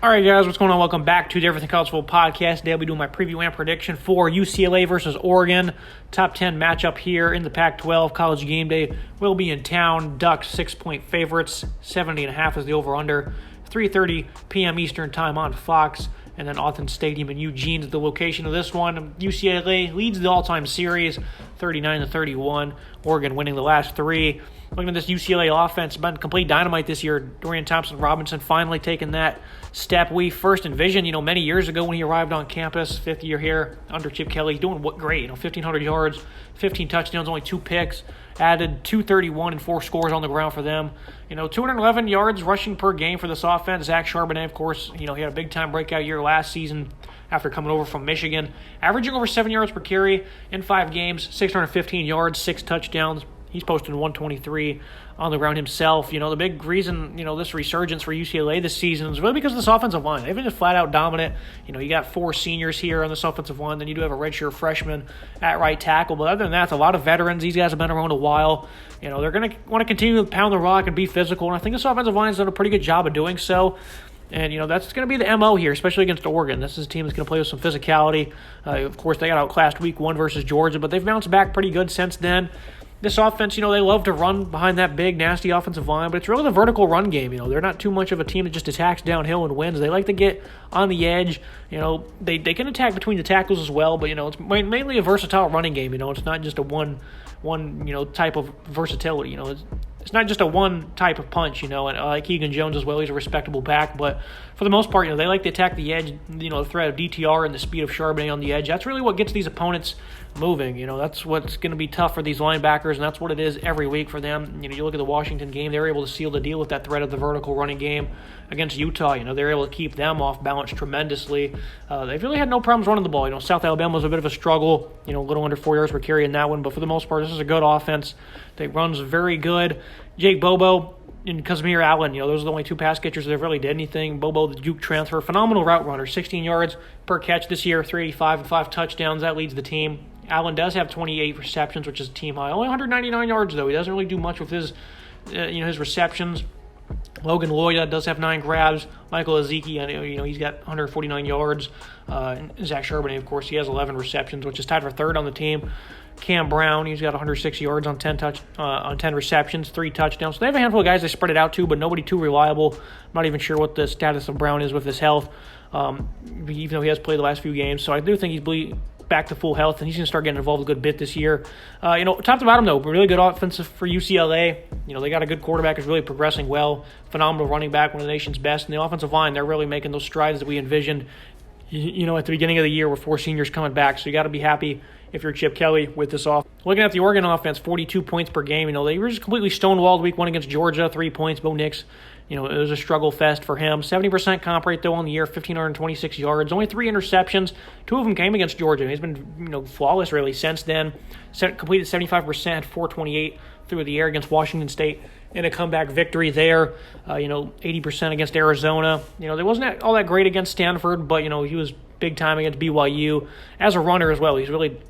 All right, guys, what's going on? Welcome back to the Everything College Football Podcast. Today I'll be doing my preview and prediction for UCLA versus Oregon. Top 10 matchup here in the Pac-12. College game day will be in town. Ducks 6-point favorites. 70.5 is the over-under. 3:30 p.m. Eastern time on Fox. And then Dalton Stadium in Eugene is the location of this one. UCLA leads the all-time series, 39-31. Oregon winning the last three. Looking at this UCLA offense, it's been complete dynamite this year. Dorian Thompson-Robinson finally taking that step we first envisioned, many years ago when he arrived on campus, fifth year here under Chip Kelly. He's doing great, 1,500 yards, 15 touchdowns, only 2 picks. Added 231 and 4 scores on the ground for them. 211 yards rushing per game for this offense. Zach Charbonnet, of course, he had a big-time breakout year last season after coming over from Michigan. Averaging over 7 yards per carry in 5 games, 615 yards, 6 touchdowns. He's posting 123 on the ground himself. The big reason, this resurgence for UCLA this season is really because of this offensive line. They've been just flat out dominant. You got 4 seniors here on this offensive line. Then you do have a redshirt freshman at right tackle. But other than that, it's a lot of veterans. These guys have been around a while. They're going to want to continue to pound the rock and be physical. And I think this offensive line has done a pretty good job of doing so. And, that's going to be the MO here, especially against Oregon. This is a team that's going to play with some physicality. Of course, they got outclassed week 1 versus Georgia, but they've bounced back pretty good since then. This offense, they love to run behind that big, nasty offensive line, but it's really the vertical run game. They're not too much of a team that just attacks downhill and wins. They like to get on the edge. They can attack between the tackles as well, but, it's mainly a versatile running game. It's not just a one type of versatility. It's not just a one type of punch, and like Eugene Jones as well, he's a respectable back, but for the most part, they like to attack the edge, the threat of DTR and the speed of Charbonnet on the edge. That's really what gets these opponents moving. That's what's going to be tough for these linebackers, and that's what it is every week for them. You look at the Washington game, they were able to seal the deal with that threat of the vertical running game against Utah. They're able to keep them off balance tremendously. They've really had no problems running the ball. South Alabama was a bit of a struggle, a little under 4 yards per carry in that one, but for the most part, this is a good offense. They runs very good. Jake Bobo and Casimir Allen, those are the only 2 pass catchers that have really did anything. Bobo, the Duke transfer, phenomenal route runner, 16 yards per catch this year, 385 and 5 touchdowns. That leads the team. Allen does have 28 receptions, which is a team high. Only 199 yards, though. He doesn't really do much with his receptions. Logan Lloyd does have 9 grabs. Michael Ezeki, he's got 149 yards. And Zach Charbonnet, of course, he has 11 receptions, which is tied for third on the team. Cam Brown, he's got 106 yards on 10 receptions, 3 touchdowns. So they have a handful of guys they spread it out to, but nobody too reliable. I'm not even sure what the status of Brown is with his health, even though he has played the last few games. So I do think he's back to full health, and he's going to start getting involved a good bit this year. Top to bottom, though, really good offensive for UCLA. They got a good quarterback who's really progressing well. Phenomenal running back, one of the nation's best. And the offensive line, they're really making those strides that we envisioned, at the beginning of the year with 4 seniors coming back. So you got to be happy if you're Chip Kelly with this off. Looking at the Oregon offense, 42 points per game. They were just completely stonewalled week 1 against Georgia, 3 points. Bo Nix, it was a struggle fest for him. 70% comp rate, though, on the year, 1,526 yards. Only 3 interceptions. 2 of them came against Georgia. He's been, flawless, really, since then. Completed 75%, 428 through the air against Washington State in a comeback victory there. 80% against Arizona. They wasn't all that great against Stanford, but, he was big time against BYU as a runner as well. He's really,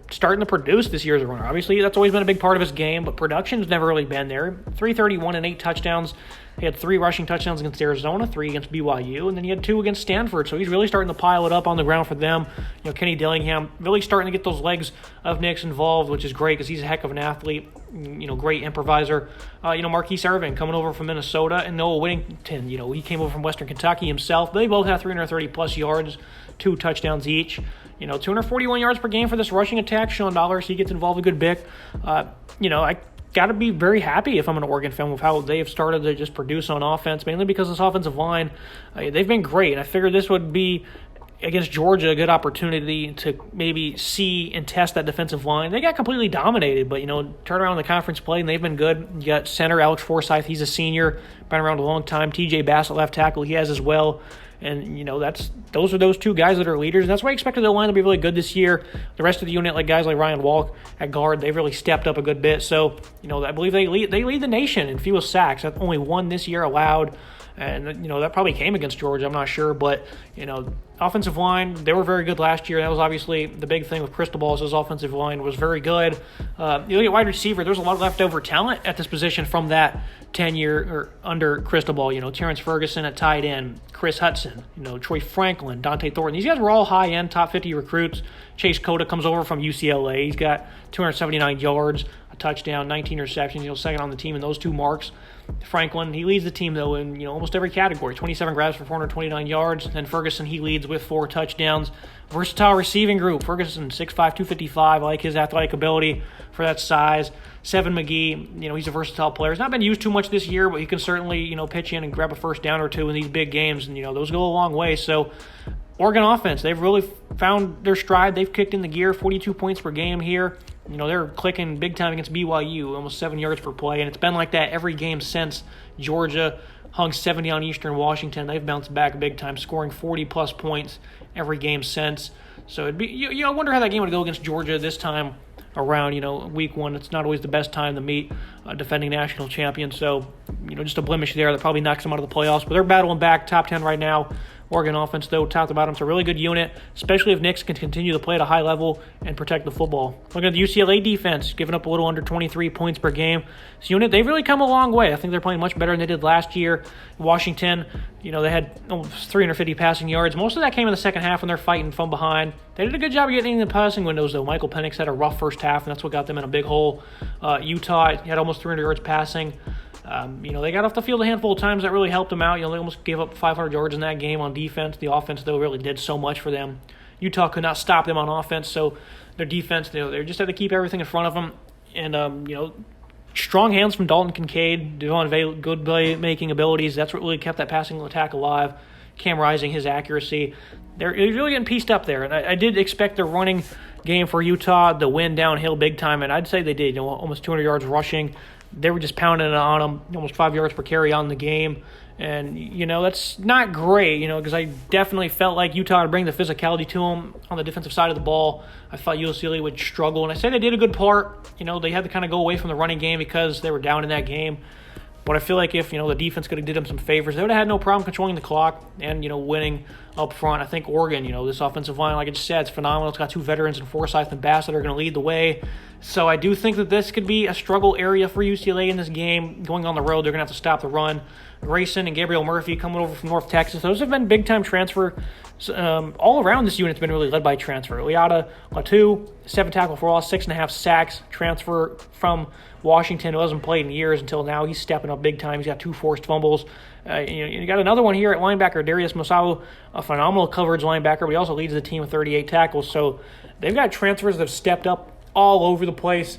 starting to produce this year as a runner. Obviously, that's always been a big part of his game, but production's never really been there. 331 and 8 touchdowns. He had 3 rushing touchdowns against Arizona, 3 against BYU, and then he had 2 against Stanford. So he's really starting to pile it up on the ground for them. Kenny Dillingham really starting to get those legs of Nix involved, which is great because he's a heck of an athlete. Great improviser. Marquise Irvin coming over from Minnesota, and Noah Whittington. He came over from Western Kentucky himself. They both have 330-plus yards, 2 touchdowns each. 241 yards per game for this rushing attack. Sean Dollars, he gets involved a good bit. I got to be very happy if I'm an Oregon fan with how they have started to just produce on offense, mainly because this offensive line, they've been great. And I figured this would be, against Georgia, a good opportunity to maybe see and test that defensive line. They got completely dominated, but, turn around the conference play, and they've been good. You got center Alex Forsythe, he's a senior, been around a long time. TJ Bassett, left tackle, he has as well. And, those are those 2 guys that are leaders. And that's why I expected the line to be really good this year. The rest of the unit, like guys like Ryan Walk at guard, they've really stepped up a good bit. So, I believe they lead the nation in fewest sacks. That's only 1 this year allowed. And, that probably came against Georgia, I'm not sure. But, offensive line, they were very good last year. That was obviously the big thing with Cristobal, is his offensive line was very good. You look at wide receiver, there's a lot of leftover talent at this position from that tenure or under Cristobal. Terrence Ferguson at tight end, Chris Hudson, Troy Franklin, Dante Thornton. These guys were all high-end, top 50 recruits. Chase Cota comes over from UCLA. He's got 279 yards, a touchdown, 19 receptions, second on the team in those two marks. Franklin, he leads the team, though, in almost every category. 27 grabs for 429 yards. And then Ferguson, he leads with 4 touchdowns. Versatile receiving group. Ferguson, 6'5", 255. I like his athletic ability for that size. Seven McGee, he's a versatile player. He's not been used too much this year, but he can certainly, pitch in and grab a first down or two in these big games. And, those go a long way. So, Oregon offense, they've really found their stride. They've kicked in the gear, 42 points per game here. They're clicking big time against BYU, almost 7 yards per play. And it's been like that every game since Georgia hung 70 on Eastern Washington. They've bounced back big time, scoring 40-plus points every game since. So it'd be, I wonder how that game would go against Georgia this time around. Week 1, it's not always the best time to meet defending national champions. So, just a blemish there that probably knocks them out of the playoffs. But they're battling back, top 10 right now. Oregon offense, though, top to bottom, it's a really good unit, especially if Nix can continue to play at a high level and protect the football. Looking at the UCLA defense, giving up a little under 23 points per game. This unit, they've really come a long way. I think they're playing much better than they did last year. Washington, they had almost 350 passing yards. Most of that came in the second half when they're fighting from behind. They did a good job of getting in the passing windows, though. Michael Penix had a rough first half, and that's what got them in a big hole. Utah had almost 300 yards passing. They got off the field a handful of times that really helped them out. They almost gave up 500 yards in that game on defense. The offense, though, really did so much for them. Utah could not stop them on offense, so their defense, they just had to keep everything in front of them. And, strong hands from Dalton Kincaid, Devon Vay, good play-making abilities. That's what really kept that passing attack alive. Cam Rising, his accuracy. They're really getting pieced up there. And I did expect the running game for Utah to win downhill big time, and I'd say they did. Almost 200 yards rushing. They were just pounding it on them, almost 5 yards per carry on the game. And, that's not great, because I definitely felt like Utah would bring the physicality to them on the defensive side of the ball. I thought UCLA would struggle. And I say they did a good part. They had to kind of go away from the running game because they were down in that game. But I feel like if, the defense could have did them some favors, they would have had no problem controlling the clock and, winning up front. I think Oregon, this offensive line, like I just said, it's phenomenal. It's got 2 veterans in Forsyth and Bass that are going to lead the way. So I do think that this could be a struggle area for UCLA in this game. Going on the road, they're going to have to stop the run. Grayson and Gabriel Murphy coming over from North Texas. Those have been big-time transfer. All around this unit's been really led by transfer. Leota, Latu, 7 tackle for loss, 6.5 sacks. Transfer from Washington, who hasn't played in years until now. He's stepping up big time. He's got 2 forced fumbles. You got another one here at linebacker, Darius Masau, a phenomenal coverage linebacker, but he also leads the team with 38 tackles. So they've got transfers that have stepped up all over the place.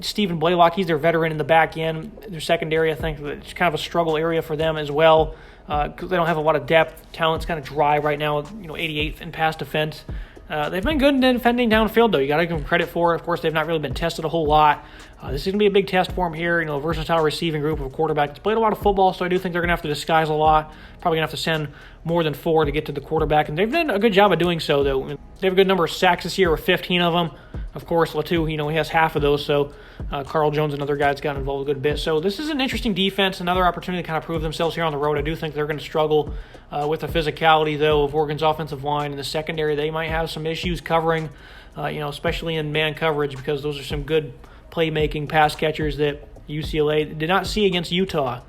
Stephen Blaylock, he's their veteran in the back end. Their secondary, I think, it's kind of a struggle area for them as well because they don't have a lot of depth. Talent's kind of dry right now, 88th in pass defense. They've been good in defending downfield, though. You got to give them credit for it. Of course, they've not really been tested a whole lot. This is going to be a big test for them here. A versatile receiving group of a quarterback that's played a lot of football, so I do think they're going to have to disguise a lot. Probably going to have to send more than 4 to get to the quarterback, and they've done a good job of doing so, though. They have a good number of sacks this year with 15 of them. Of course, Latu, he has half of those, so Carl Jones, another guy that's gotten involved a good bit. So this is an interesting defense, another opportunity to kind of prove themselves here on the road. I do think they're going to struggle with the physicality, though, of Oregon's offensive line. In the secondary, they might have some issues covering, especially in man coverage, because those are some good playmaking pass catchers that UCLA did not see against Utah.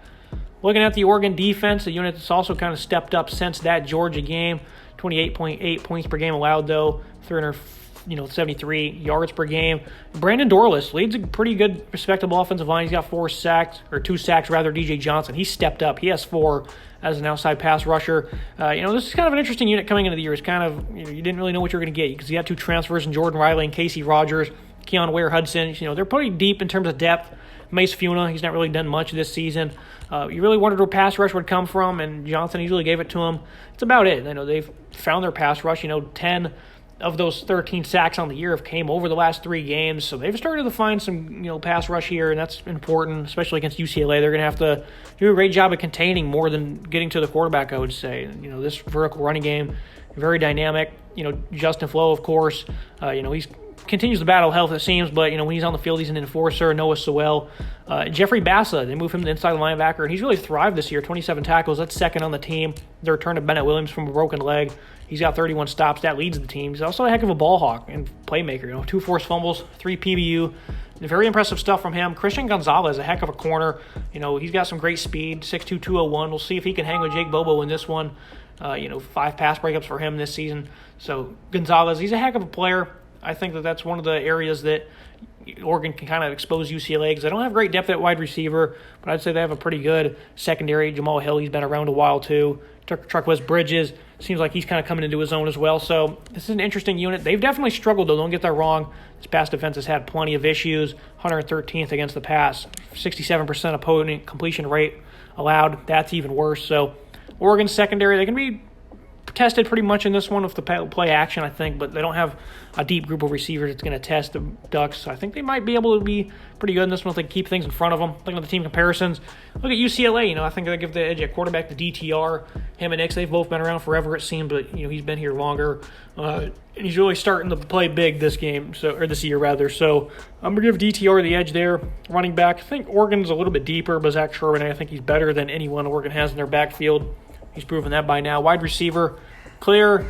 Looking at the Oregon defense, the unit that's also kind of stepped up since that Georgia game. 28.8 points per game allowed, though. 373 yards per game. Brandon Dorless leads a pretty good, respectable offensive line. He's got 2 sacks. DJ Johnson, he stepped up. He has 4 as an outside pass rusher. This is kind of an interesting unit coming into the year. It's kind of, you didn't really know what you were going to get because you had 2 transfers in Jordan Riley and Casey Rogers. Keon Ware-Hudson, they're pretty deep in terms of depth. Mace Funa, he's not really done much this season. You really wondered where pass rush would come from, and Johnson easily gave it to him. It's about it. They've found their pass rush. 10 of those 13 sacks on the year have came over the last 3 games, so they've started to find some pass rush here, and that's important, especially against UCLA. They're going to have to do a great job of containing more than getting to the quarterback, I would say. This vertical running game, very dynamic. Justin Flo, of course, he's continues to battle health, it seems, but, when he's on the field, he's an enforcer. Noah Sewell. Jeffrey Bassa, they move him to inside linebacker, and he's really thrived this year. 27 tackles. That's second on the team. The return of Bennett Williams from a broken leg. He's got 31 stops. That leads the team. He's also a heck of a ball hawk and playmaker. 2 forced fumbles, 3 PBU. Very impressive stuff from him. Christian Gonzalez, a heck of a corner. He's got some great speed, 6'2", 201. We'll see if he can hang with Jake Bobo in this one. 5 pass breakups for him this season. So Gonzalez, he's a heck of a player. I think that's one of the areas that Oregon can kind of expose UCLA because they don't have great depth at wide receiver, but I'd say they have a pretty good secondary. Jamal Hill, he's been around a while too. Truckwest Bridges, seems like he's kind of coming into his own as well. So this is an interesting unit. They've definitely struggled, though. Don't get that wrong. This pass defense has had plenty of issues. 113th against the pass. 67% opponent completion rate allowed. That's even worse. So Oregon's secondary, they can be tested pretty much in this one with the play action, I think, but they don't have a deep group of receivers that's going to test the Ducks. So I think they might be able to be pretty good in this one if they keep things in front of them. Looking at the team comparisons, look at UCLA. I think they give the edge at quarterback to DTR. Him and Nix, they've both been around forever, it seems, but he's been here longer. And he's really starting to play big this year rather. So I'm going to give DTR the edge there. Running back, I think Oregon's a little bit deeper, but Zach Charbonnet, I think he's better than anyone Oregon has in their backfield. He's proven that by now. Wide receiver, clear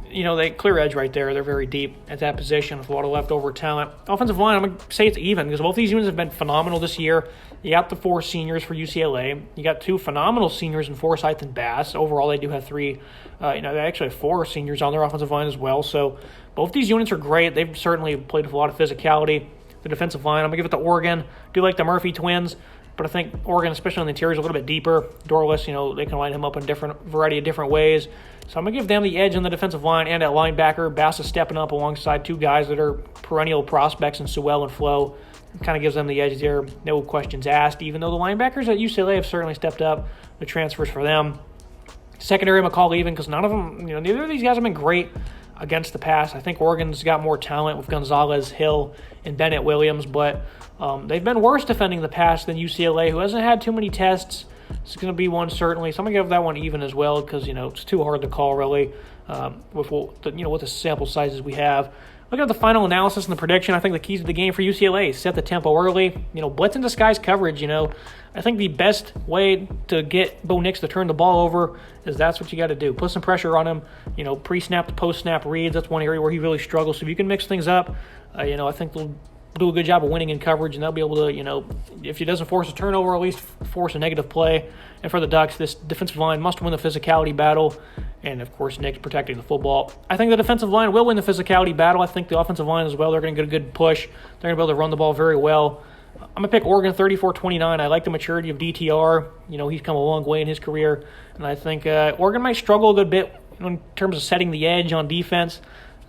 edge right there. They're very deep at that position with a lot of leftover talent. Offensive line, I'm going to say it's even because both these units have been phenomenal this year. You got the 4 seniors for UCLA. You got 2 phenomenal seniors in Forsyth and Bass. Overall, they do have 3. They actually have 4 seniors on their offensive line as well. So both these units are great. They've certainly played with a lot of physicality. The defensive line, I'm going to give it to Oregon. Do like the Murphy twins. But I think Oregon, especially on the interior, is a little bit deeper. Dorless, they can line him up in a variety of different ways. So I'm going to give them the edge on the defensive line and at linebacker. Bass is stepping up alongside 2 guys that are perennial prospects in Sewell and Flo. It kind of gives them the edge there. No questions asked, even though the linebackers at UCLA have certainly stepped up. The transfers for them. Secondary, McCall even, because none of them, neither of these guys have been great against the pass. I think Oregon's got more talent with Gonzalez, Hill, and Bennett Williams, but they've been worse defending the pass than UCLA, who hasn't had too many tests. It's going to be one certainly. So I'm going to give that one even as well because, it's too hard to call really with the sample sizes we have. Look at the final analysis and the prediction. I think the keys to the game for UCLA is set the tempo early. Blitz and disguise coverage. I think the best way to get Bo Nix to turn the ball over is that's what you got to do. Put some pressure on him. Pre-snap to post-snap reads. That's one area where he really struggles. So if you can mix things up, I think they'll do a good job of winning in coverage, and they'll be able to, if he doesn't force a turnover, at least force a negative play. And for the Ducks, this defensive line must win the physicality battle. And, of course, Nick's protecting the football. I think the defensive line will win the physicality battle. I think the offensive line as well, they're going to get a good push. They're going to be able to run the ball very well. I'm going to pick Oregon 34-29. I like the maturity of DTR. He's come a long way in his career. And I think Oregon might struggle a good bit in terms of setting the edge on defense.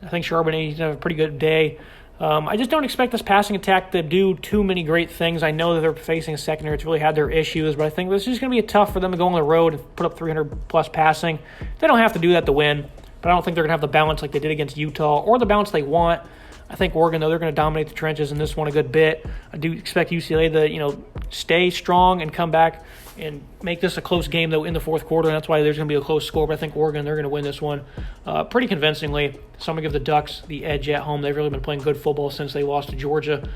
I think Charbonnet he's going to have a pretty good day. I just don't expect this passing attack to do too many great things. I know that they're facing a secondary. It's really had their issues, but I think this is going to be tough for them to go on the road and put up 300-plus passing. They don't have to do that to win, but I don't think they're going to have the balance like they did against Utah or the balance they want. I think Oregon, though, they're going to dominate the trenches in this one a good bit. I do expect UCLA to, stay strong and come back and make this a close game, though, in the fourth quarter, and that's why there's going to be a close score. But I think Oregon, they're going to win this one pretty convincingly. So I'm going to give the Ducks the edge at home. They've really been playing good football since they lost to Georgia.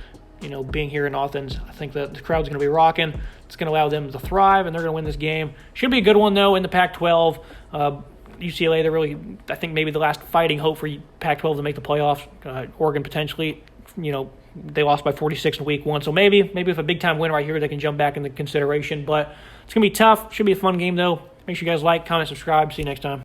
Being here in Athens, I think that the crowd's going to be rocking. It's going to allow them to thrive, and they're going to win this game. Should be a good one, though, in the Pac-12. UCLA, they're really, I think, maybe the last fighting hope for Pac-12 to make the playoffs. Oregon potentially, they lost by 46 in week 1. So maybe with a big-time win right here, they can jump back into consideration. But it's going to be tough. Should be a fun game, though. Make sure you guys like, comment, subscribe. See you next time.